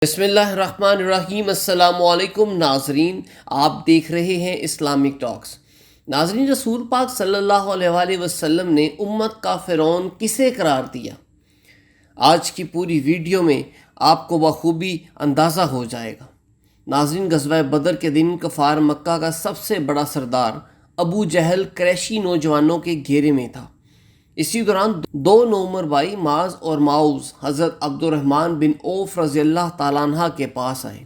بسم اللہ الرحمن الرحیم۔ السلام علیکم ناظرین، آپ دیکھ رہے ہیں اسلامک ٹاکس۔ ناظرین، رسول پاک صلی اللہ علیہ وآلہ وسلم نے امت کا فرعون کسے قرار دیا؟ آج کی پوری ویڈیو میں آپ کو بخوبی اندازہ ہو جائے گا۔ ناظرین، غزوہ بدر کے دن کفار مکہ کا سب سے بڑا سردار ابو جہل قریشی نوجوانوں کے گھیرے میں تھا۔ اسی دوران دو نوعمر بھائی معاذ اور معوذ حضرت عبد الرحمن بن عوف رضی اللہ تعالیٰ عنہ کے پاس آئے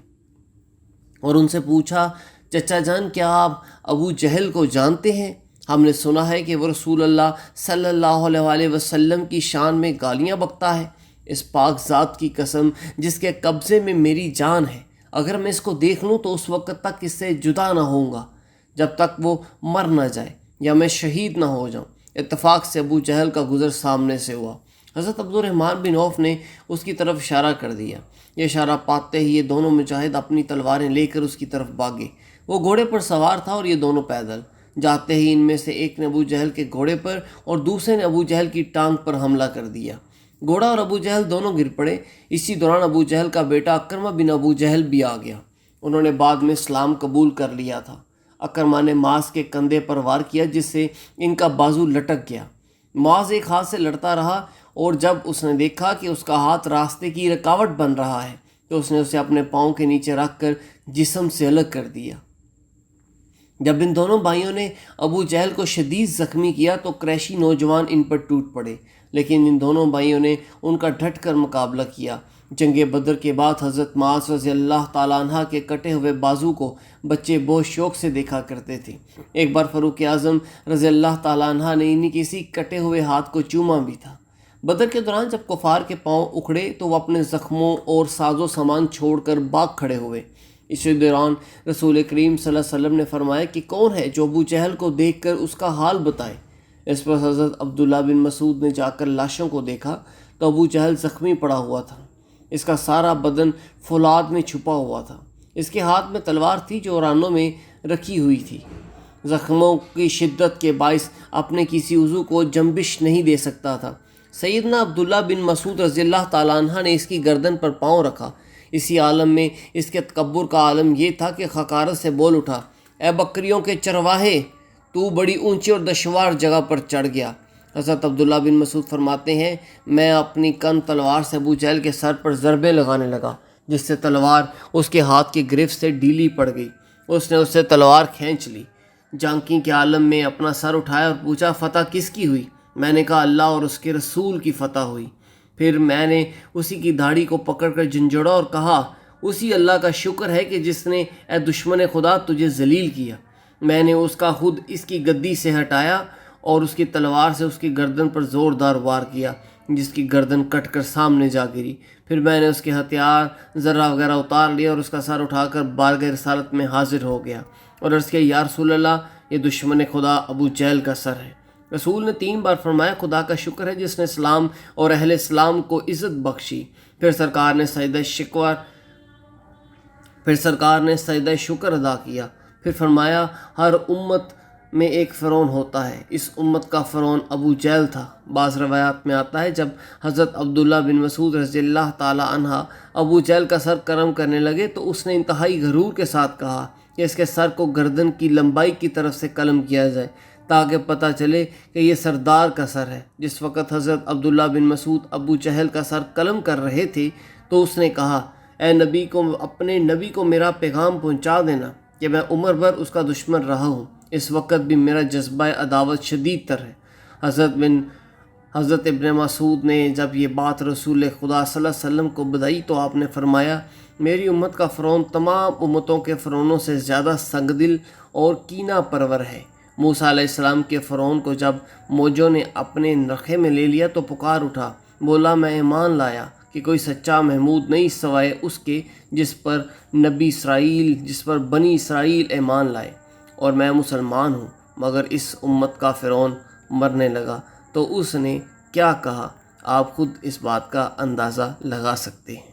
اور ان سے پوچھا، چچا جان، کیا آپ ابو جہل کو جانتے ہیں؟ ہم نے سنا ہے کہ وہ رسول اللہ صلی اللہ علیہ وآلہ وسلم کی شان میں گالیاں بکتا ہے۔ اس پاک ذات کی قسم جس کے قبضے میں میری جان ہے، اگر میں اس کو دیکھ لوں تو اس وقت تک اس سے جدا نہ ہوں گا جب تک وہ مر نہ جائے یا میں شہید نہ ہو جاؤں۔ اتفاق سے ابو جہل کا گزر سامنے سے ہوا۔ حضرت عبد الرحمن بن عوف نے اس کی طرف اشارہ کر دیا۔ یہ اشارہ پاتے ہی یہ دونوں مجاہد اپنی تلواریں لے کر اس کی طرف بھاگے۔ وہ گھوڑے پر سوار تھا اور یہ دونوں پیدل۔ جاتے ہی ان میں سے ایک نے ابو جہل کے گھوڑے پر اور دوسرے نے ابو جہل کی ٹانگ پر حملہ کر دیا۔ گھوڑا اور ابو جہل دونوں گر پڑے۔ اسی دوران ابو جہل کا بیٹا اکرمہ بن ابو جہل بھی آ گیا۔ انہوں نے بعد میں اسلام قبول کر لیا تھا۔ اکرمہ نے معاذ کے کندھے پر وار کیا جس سے ان کا بازو لٹک گیا۔ معاذ ایک ہاتھ سے لڑتا رہا اور جب اس نے دیکھا کہ اس کا ہاتھ راستے کی رکاوٹ بن رہا ہے تو اس نے اسے اپنے پاؤں کے نیچے رکھ کر جسم سے الگ کر دیا۔ جب ان دونوں بھائیوں نے ابو جہل کو شدید زخمی کیا تو قریشی نوجوان ان پر ٹوٹ پڑے، لیکن ان دونوں بھائیوں نے ان کا ڈٹ کر مقابلہ کیا۔ جنگ بدر کے بعد حضرت معاذ رضی اللہ تعالیٰ عنہ کے کٹے ہوئے بازو کو بچے بہت شوق سے دیکھا کرتے تھے۔ ایک بار فاروق اعظم رضی اللہ تعالیٰ عنہ نے انہی کسی کٹے ہوئے ہاتھ کو چوما بھی تھا۔ بدر کے دوران جب کفار کے پاؤں اکھڑے تو وہ اپنے زخموں اور ساز و سامان چھوڑ کر بھاگ کھڑے ہوئے۔ اسی دوران رسول کریم صلی اللہ علیہ وسلم نے فرمایا کہ کون ہے جو ابو جہل کو دیکھ کر اس کا حال بتائے؟ اس پر حضرت عبداللہ بن مسعود نے جا کر لاشوں کو دیکھا تو ابو جہل زخمی پڑا ہوا تھا۔ اس کا سارا بدن فولاد میں چھپا ہوا تھا۔ اس کے ہاتھ میں تلوار تھی جو رانوں میں رکھی ہوئی تھی۔ زخموں کی شدت کے باعث اپنے کسی عضو کو جنبش نہیں دے سکتا تھا۔ سیدنا عبداللہ بن مسعود رضی اللہ تعالیٰ عنہ نے اس کی گردن پر پاؤں رکھا۔ اسی عالم میں اس کے تکبر کا عالم یہ تھا کہ حقارت سے بول اٹھا، اے بکریوں کے چرواہے، تو بڑی اونچی اور دشوار جگہ پر چڑھ گیا۔ حضرت عبداللہ بن مسعود فرماتے ہیں، میں اپنی کن تلوار سے ابو جہل کے سر پر ضربے لگانے لگا جس سے تلوار اس کے ہاتھ کی گرفت سے ڈھیلی پڑ گئی۔ اس نے اس سے تلوار کھینچ لی۔ جانکی کے عالم میں اپنا سر اٹھایا اور پوچھا، فتح کس کی ہوئی؟ میں نے کہا، اللہ اور اس کے رسول کی فتح ہوئی۔ پھر میں نے اسی کی داڑھی کو پکڑ کر جھنجھوڑا اور کہا، اسی اللہ کا شکر ہے کہ جس نے اے دشمن خدا تجھے ذلیل کیا۔ میں نے اس کا خود اس کی گدی سے ہٹایا اور اس کی تلوار سے اس کی گردن پر زوردار وار کیا جس کی گردن کٹ کر سامنے جا گری۔ پھر میں نے اس کے ہتھیار ذرہ وغیرہ اتار لیا اور اس کا سر اٹھا کر بارگاہ رسالت میں حاضر ہو گیا اور عرض کیا، یا رسول اللہ، یہ دشمن خدا ابو جہل کا سر ہے۔ رسول نے 3 بار فرمایا، خدا کا شکر ہے جس نے اسلام اور اہل اسلام کو عزت بخشی۔ پھر سرکار نے سجدہ شکر ادا کیا۔ پھر فرمایا، ہر امت میں ایک فرعون ہوتا ہے، اس امت کا فرعون ابو جہل تھا۔ بعض روایات میں آتا ہے جب حضرت عبداللہ بن مسعود رضی اللہ تعالیٰ عنہ ابو جہل کا سر قلم کرنے لگے تو اس نے انتہائی غرور کے ساتھ کہا کہ اس کے سر کو گردن کی لمبائی کی طرف سے قلم کیا جائے تاکہ پتہ چلے کہ یہ سردار کا سر ہے۔ جس وقت حضرت عبداللہ بن مسعود ابو جہل کا سر قلم کر رہے تھے تو اس نے کہا، اے اپنے نبی کو میرا پیغام پہنچا دینا کہ میں عمر بھر اس کا دشمن رہا ہوں، اس وقت بھی میرا جذبہ عداوت شدید تر ہے۔ حضرت ابن مسعود نے جب یہ بات رسول خدا صلی اللہ علیہ وسلم کو بتائی تو آپ نے فرمایا، میری امت کا فرعون تمام امتوں کے فرعونوں سے زیادہ سنگ دل اور کینہ پرور ہے۔ موسیٰ علیہ السلام کے فرعون کو جب موجوں نے اپنے نرخے میں لے لیا تو پکار اٹھا، بولا، میں ایمان لایا کہ کوئی سچا محمود نہیں سوائے اس کے جس پر بنی اسرائیل ایمان لائے، اور میں مسلمان ہوں۔ مگر اس امت کا فرعون مرنے لگا تو اس نے کیا کہا، آپ خود اس بات کا اندازہ لگا سکتے ہیں۔